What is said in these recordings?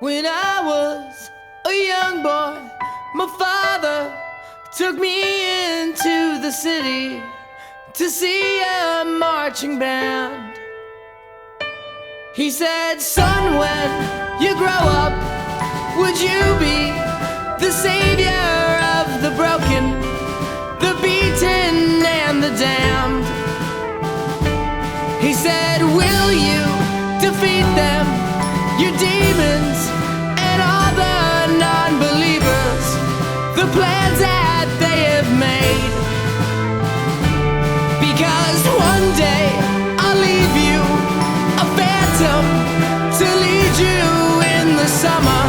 When I was a young boy, my father took me into the city to see a marching band. He said, son, when you grow up, would you be the savior of the broken, the beaten and the damned? He said, will you defeat them, your demons and all the non-believers, the plans that they have made? Because one day I'll leave you a phantom to lead you in the summer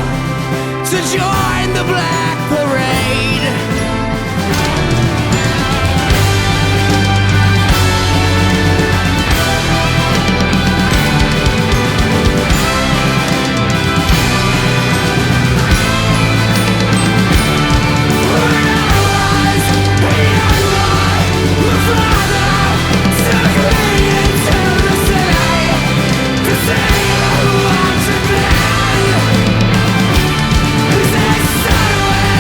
to join the Black Parade. Son, when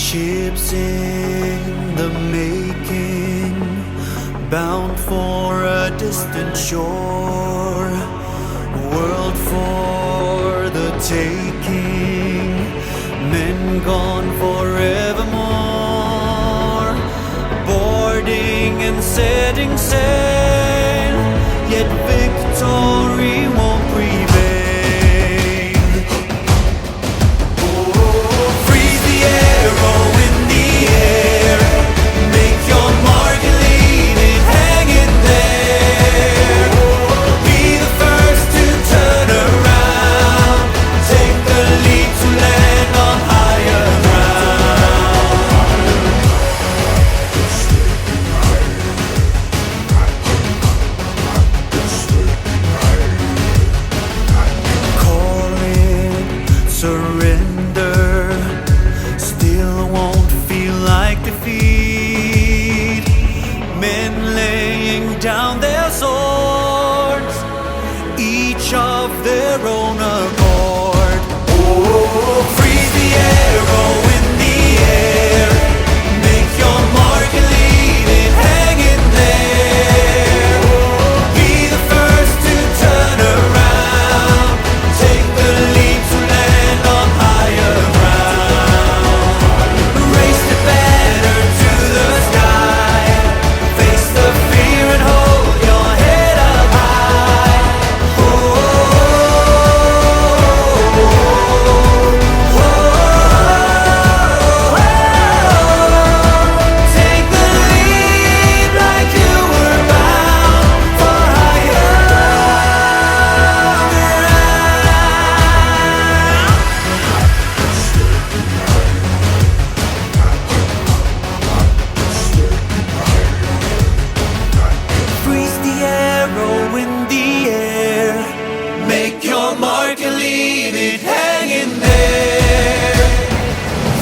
Ships in the making, bound for a distant shore, world for the taking, men gone forevermore, boarding and setting sail, yet victory won't prevail. Freeze the arrow in the air, make your mark and leave it hanging there. Be the first to turn around, take the lead to land on higher ground. Call it surrender, still won't feel like defeat. Men laying down their swords, each of their own accord. Freeze the arrow in the air, make your mark and leave it hanging there. Be the first to turn around, take the lead to land on higher ground. Raise the banner to the sky, face the fear and hold your head up high. Take the lead like you were bound for higher ground. Freeze the arrow in the air, make your mark and leave it hanging there.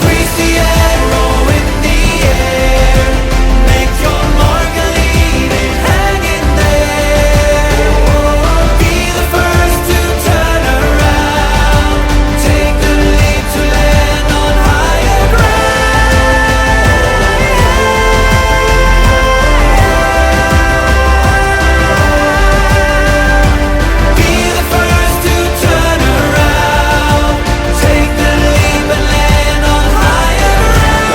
Freeze the arrow in the air, make your mark and leave it hanging there. Be the first to turn around, take the lead to land on higher ground. Be the first to turn around, take the leap and land on higher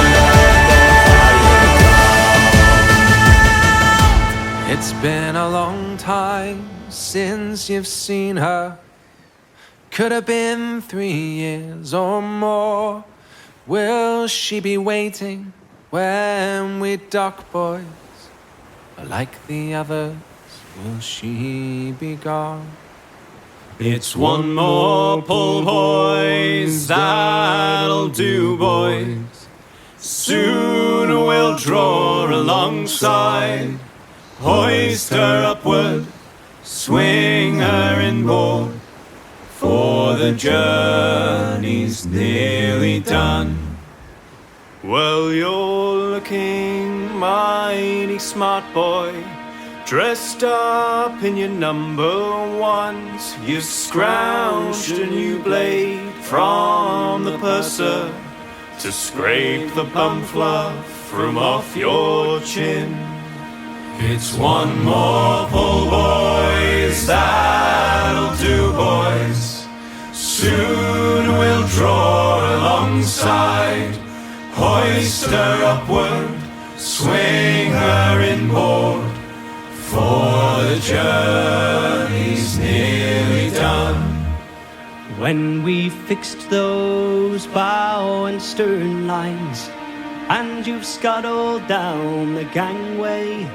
ground. It's been a long time since you've seen her. Could have been 3 years or more. Will she be waiting when we dock, boys? Or like the others, will she be gone? It's one more pull, boys, that'll do, boys. Soon we'll draw alongside, hoist her upward, swing her inboard, for the journey's nearly done. Well, you're looking mighty smart, boy, dressed up in your number ones. You've scrounged a new blade from the purser to scrape the bum fluff from off your chin. It's one more pull, boys, that'll do, boys. Soon we'll draw alongside, hoist her upward, swing her inboard, for the journey's nearly done. When we fixed those bow and stern lines, and you've scuttled down the gangway,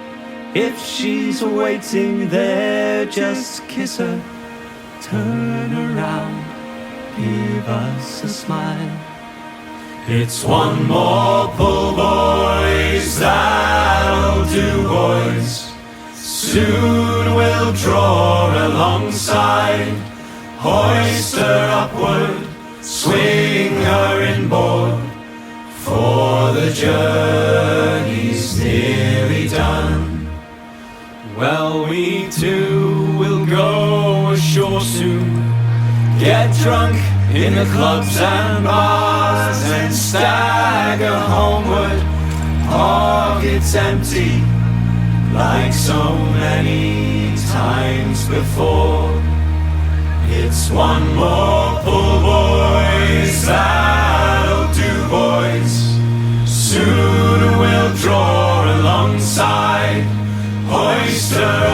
if she's waiting there, just kiss her, turn around, give us a smile. It's one more pull, boys, that'll do, boys. Soon we'll draw alongside, hoist her upward, swing her inboard, for the journey's nearly done. Well, we too will go ashore soon, get drunk in the clubs and bars, and stagger homeward, pockets empty, like so many times before. It's one more pull, boys, that'll do, boys. Soon we'll draw alongside, hoist her